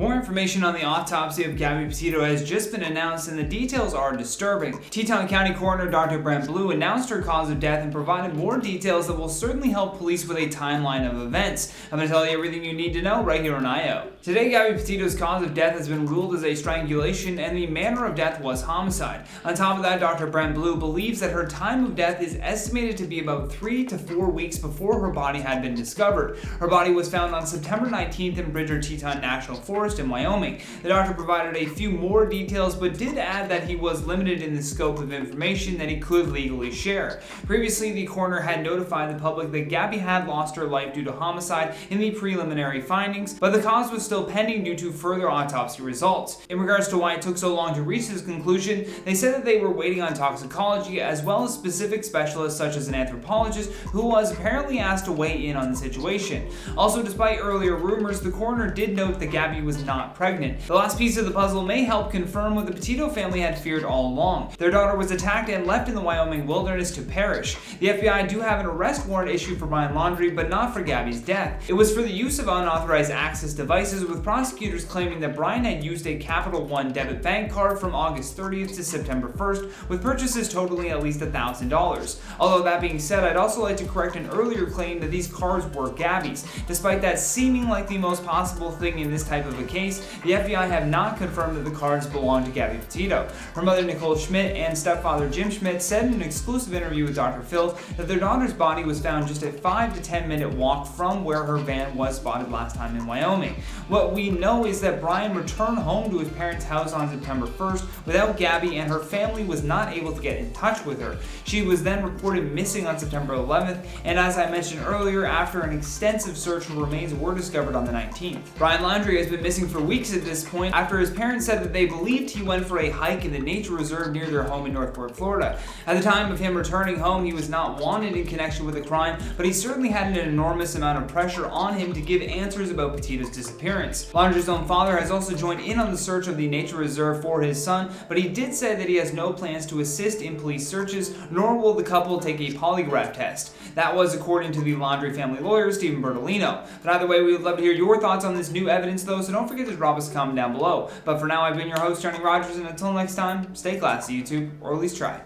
More information on the autopsy of Gabby Petito has just been announced, and the details are disturbing. Teton County Coroner Dr. Brent Blue announced her cause of death and provided more details that will certainly help police with a timeline of events. I'm going to tell you everything you need to know right here on IO. Today, Gabby Petito's cause of death has been ruled as a strangulation, and the manner of death was homicide. On top of that, Dr. Brent Blue believes that her time of death is estimated to be about 3 to 4 weeks before her body had been discovered. Her body was found on September 19th in Bridger-Teton National Forest in Wyoming. The doctor provided a few more details, but did add that he was limited in the scope of information that he could legally share. Previously, the coroner had notified the public that Gabby had lost her life due to homicide in the preliminary findings, but the cause was still pending due to further autopsy results. In regards to why it took so long to reach this conclusion, they said that they were waiting on toxicology as well as specific specialists such as an anthropologist who was apparently asked to weigh in on the situation. Also, despite earlier rumors, the coroner did note that Gabby was not pregnant. The last piece of the puzzle may help confirm what the Petito family had feared all along. Their daughter was attacked and left in the Wyoming wilderness to perish. The FBI do have an arrest warrant issued for Brian Laundrie, but not for Gabby's death. It was for the use of unauthorized access devices, with prosecutors claiming that Brian had used a Capital One debit bank card from August 30th to September 1st, with purchases totaling at least $1,000. Although that being said, I'd also like to correct an earlier claim that these cards were Gabby's. Despite that seeming like the most possible thing in this type of a case, the FBI have not confirmed that the cards belong to Gabby Petito. Her mother Nicole Schmidt and stepfather Jim Schmidt said in an exclusive interview with Dr. Phil that their daughter's body was found just a 5 to 10 minute walk from where her van was spotted last time in Wyoming. What we know is that Brian returned home to his parents' house on September 1st without Gabby, and her family was not able to get in touch with her. She was then reported missing on September 11th, and as I mentioned earlier, after an extensive search, her remains were discovered on the 19th. Brian Laundrie has been missing for weeks at this point after his parents said that they believed he went for a hike in the nature reserve near their home in Northport, Florida. At the time of him returning home, he was not wanted in connection with the crime, but he certainly had an enormous amount of pressure on him to give answers about Petito's disappearance. Laundrie's own father has also joined in on the search of the nature reserve for his son, but he did say that he has no plans to assist in police searches, nor will the couple take a polygraph test. That was according to the Laundrie family lawyer, Stephen Bertolino. But either way, we would love to hear your thoughts on this new evidence though, so don't forget to drop us a comment down below. But for now, I've been your host, Johnny Rogers, and until next time, stay classy, YouTube, or at least try.